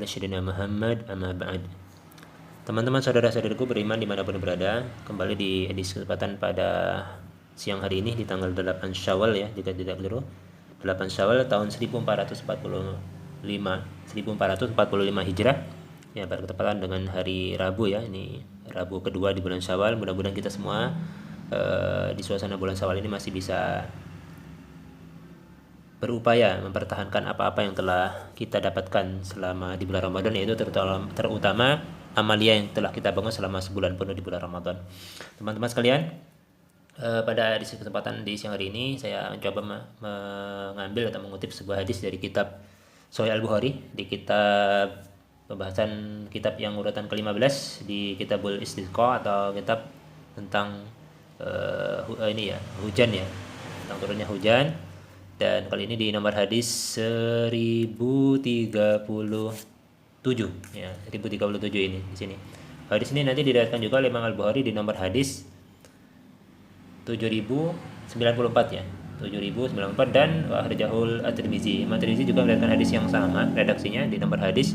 Sayyidina Muhammad amma ba'd. Teman-teman saudara-saudaraku beriman dimanapun berada, kembali di edisi kesempatan pada siang hari ini di tanggal 8 Syawal ya, jika tidak keliru. 8 Syawal tahun 1445 Hijrah. Ya, bertepatan dengan hari Rabu ya. Ini Rabu kedua di bulan Syawal. Mudah-mudahan kita semua di suasana bulan Syawal ini masih bisa berupaya mempertahankan apa-apa yang telah kita dapatkan selama di bulan Ramadan, yaitu terutama amalia yang telah kita bangun selama sebulan penuh di bulan Ramadan. Teman-teman sekalian, pada kesempatan di siang hari ini saya mencoba mengambil atau mengutip sebuah hadis dari kitab Sahih Al-Bukhari, di kitab pembahasan kitab yang urutan ke-15 di Kitabul Istisqa, atau kitab tentang ini ya, hujan ya, tentang turunnya hujan. Dan kali ini di nomor hadis 1037 ya, 1037 ini di sini. Hadis ini nanti diriwayatkan juga oleh Imam Al-Bukhari di nomor hadis 7094 ya. 7094 dan akhrijahul At-Tirmizi. Imam Tirmizi juga meriwayatkan hadis yang sama redaksinya di nomor hadis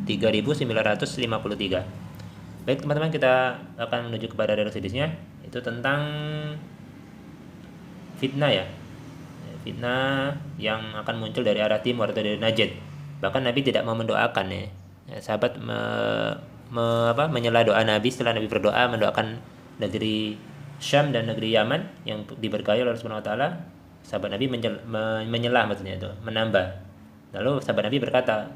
3953. Baik teman-teman, kita akan menuju kepada redaksi hadisnya, itu tentang fitnah ya. Fitnah yang akan muncul dari arah timur atau dari Najd. Bahkan Nabi tidak mau mendoakan ya. Sahabat menyela doa Nabi setelah Nabi berdoa mendoakan negeri Syam dan negeri Yaman yang diberkahi oleh Allah Subhanahu wa taala. Sahabat Nabi menyela maksudnya itu, menambah. Lalu sahabat Nabi berkata,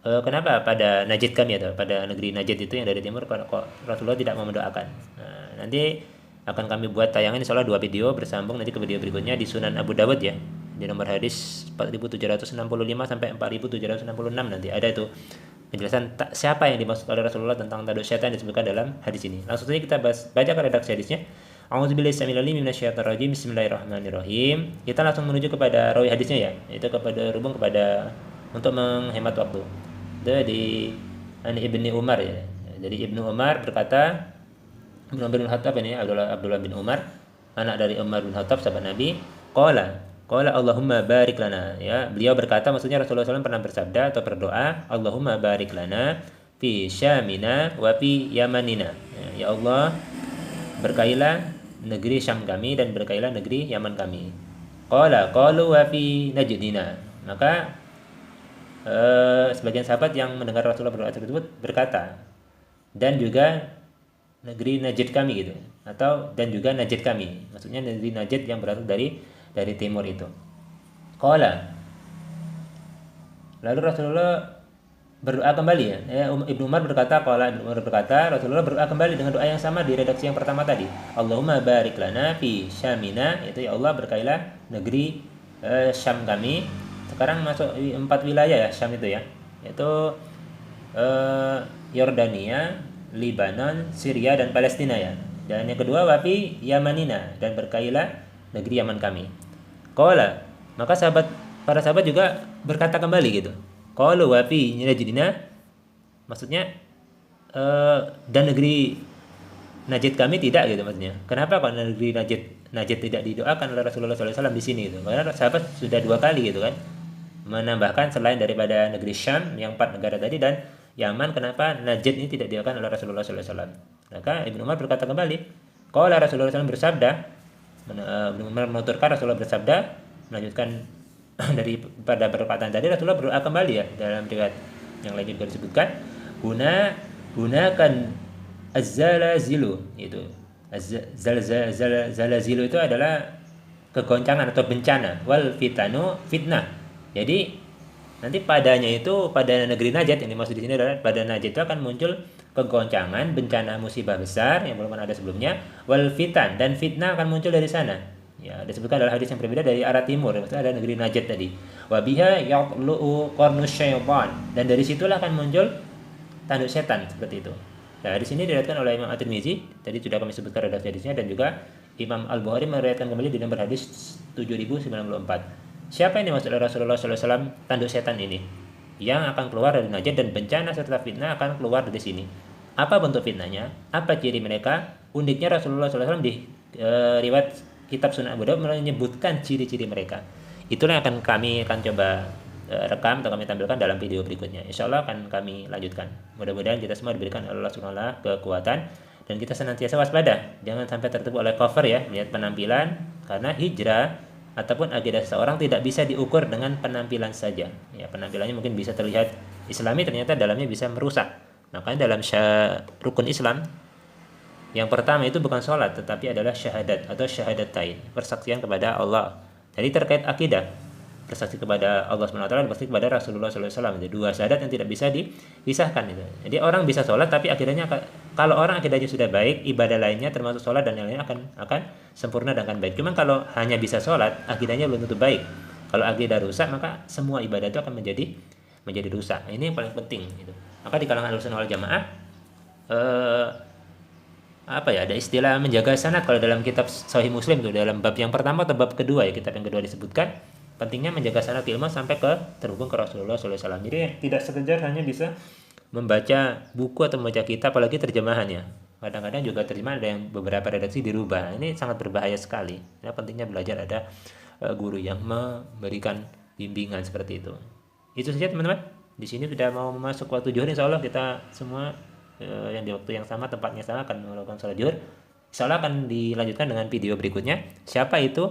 kenapa pada Najd kami atau pada negeri Najd itu yang dari timur kok Rasulullah tidak mau mendoakan? Nah, nanti akan kami buat tayangan insyaallah 2 video bersambung nanti ke video berikutnya di Sunan Abu Dawud ya, di nomor hadis 4765 sampai 4766 nanti ada itu penjelasan siapa yang dimaksud oleh Rasulullah tentang tanduk syaitan disebutkan dalam hadis ini. Langsung saja kita bacakan redaksi hadisnya. A'udzubillahi minasyaitonir rajim. Bismillahirrahmanirrahim. Kita langsung menuju kepada rawi hadisnya ya, itu kepada untuk menghemat waktu. Dari Ibnu Umar ya. Jadi Ibnu Umar berkata, Umar bin Khattab ini Abdullah bin Umar, anak dari Umar bin Khattab sahabat Nabi, qala Allahumma barik lana ya. Beliau berkata, maksudnya Rasulullah SAW pernah bersabda atau berdoa, Allahumma barik lana fi Syamina wa fi Yamanina. Ya Allah, berkailah negeri Syam kami dan berkailah negeri Yaman kami. Qalu wa fi Najdina. Maka sebagian sahabat yang mendengar Rasulullah berdoa tersebut berkata, dan juga negeri Najd kami gitu, atau dan juga Najd kami, maksudnya negeri Najd yang berasal dari timur itu. Qala, lalu Rasulullah berdoa kembali ya. Ibnu Umar berkata, Rasulullah berdoa kembali dengan doa yang sama di redaksi yang pertama tadi. Allahumma barik lana fi Syamina, itu ya Allah berkailah negeri Syam kami. Sekarang masuk 4 wilayah ya Syam itu ya, yaitu Yordania, Libanon, Syria dan Palestina ya. Dan yang kedua wafi Yamanina, dan berkailah negeri Yaman kami. Qala, maka para sahabat juga berkata kembali gitu. Qalu wafi Najdina, maksudnya dan negeri Najd kami tidak gitu maksudnya. Kenapa kok negeri Najd tidak didoakan oleh Rasulullah SAW di sini gitu? Karena sahabat sudah 2 kali gitu kan menambahkan selain daripada negeri Syam yang 4 negara tadi dan Yaman, kenapa Najd ini tidak didoakan oleh Rasulullah SAW? Maka Ibnu Umar berkata kembali, qala Rasulullah SAW bersabda, Ibnu Umar menuturkan Rasulullah bersabda, melanjutkan dari pada perkataan tadi, Rasulullah berdoa kembali ya, dalam riwayat yang lain juga disebutkan, gunakan az-zalazilu, itu zalazilu itu adalah kegoncangan atau bencana, wal fitanu fitnah. Jadi nanti padanya itu, pada negeri Najd yang dimaksud di sini adalah pada Najd itu akan muncul kegoncangan, bencana, musibah besar yang belum pernah ada sebelumnya, wal fitan, dan fitnah akan muncul dari sana. Ya, disebutkan dalam hadis yang berbeda dari arah timur, maksudnya ada negeri Najd tadi. Wa biha yaqlu'u qarnus syaitan, dan dari situlah akan muncul tanduk setan seperti itu. Nah, di sini diriwayatkan oleh Imam At-Tirmizi, tadi sudah kami sebutkan redaksi hadisnya, dan juga Imam Al-Bukhari meriwayatkan kembali di nomor hadis 7094. Siapa yang dimaksud oleh Rasulullah SAW tanduk setan ini? Yang akan keluar dari Najd, dan bencana setelah fitnah akan keluar dari sini. Apa bentuk fitnahnya? Apa ciri mereka? Uniknya Rasulullah SAW di riwayat kitab Sunan Abu Dawud menyebutkan ciri-ciri mereka. Itulah yang kami akan coba rekam atau kami tampilkan dalam video berikutnya. Insya Allah akan kami lanjutkan. Mudah-mudahan kita semua diberikan Allah SWT kekuatan dan kita senantiasa waspada. Jangan sampai tertipu oleh cover ya, lihat penampilan, karena hijrah ataupun akidah seseorang tidak bisa diukur dengan penampilan saja. Ya, penampilannya mungkin bisa terlihat Islami, ternyata dalamnya bisa merusak. Makanya dalam rukun Islam yang pertama itu bukan sholat, tetapi adalah syahadat atau syahadatain, persaksian kepada Allah. Jadi terkait akidah, bersaksi kepada Allah SWT dan bersaksi kepada Rasulullah SAW. Jadi dua syahadat yang tidak bisa dipisahkan itu. Jadi orang bisa sholat, tapi akidahnya, kalau orang akidahnya sudah baik, ibadah lainnya termasuk sholat dan yang lainnya akan sempurna dan akan baik. Cuman kalau hanya bisa sholat, akidahnya belum tentu baik. Kalau akidah rusak, maka semua ibadah itu akan menjadi rusak. Ini yang paling penting gitu. Maka di kalangan Ahlussunnah wal Jamaah ada istilah menjaga sanad kalau dalam kitab Sahih Muslim tuh, dalam bab yang pertama atau bab kedua ya, kitab yang kedua disebutkan pentingnya menjaga sanad ilmu sampai terhubung ke Rasulullah SAW. Jadi tidak sekedar hanya bisa membaca buku atau membaca kitab, apalagi terjemahannya. Kadang-kadang juga terjemahan ada yang beberapa redaksi dirubah. Ini sangat berbahaya sekali. Ya, pentingnya belajar ada guru yang memberikan bimbingan seperti itu. Itu saja teman-teman. Di sini sudah mau masuk waktu zuhur, insya Allah kita semua yang di waktu yang sama, tempatnya sama akan melakukan sholat zuhur. Insya Allah akan dilanjutkan dengan video berikutnya. Siapa itu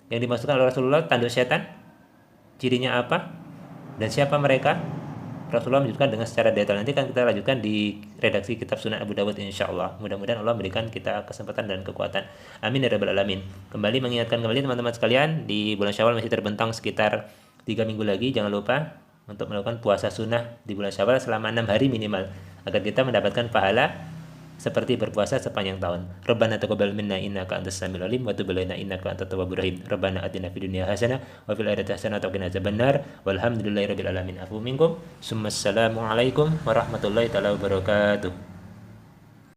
yang dimasukkan oleh Rasulullah, tanduk setan, cirinya apa, dan siapa mereka? Rasulullah menunjukkan dengan secara detail. Nanti kan kita lanjutkan di redaksi kitab Sunan Abu Dawud insya Allah. Mudah-mudahan Allah memberikan kita kesempatan dan kekuatan. Amin ya rabbal alamin. Kembali mengingatkan kembali teman-teman sekalian, di bulan Syawal masih terbentang sekitar 3 minggu lagi. Jangan lupa untuk melakukan puasa sunnah di bulan Syawal selama 6 hari minimal, agar kita mendapatkan pahala seperti berpuasa sepanjang tahun. Rabbana taqabbal minna innaka antas samiul alim wa tub alaina innaka antat tawwabur rahim. Rabbana atina fid dunya hasanah wa fil akhirati hasanah wa qina adzabannar. Walhamdulillahirabbil alamin. Afu minkum. Assalamu alaikum warahmatullahi taala wabarakatuh.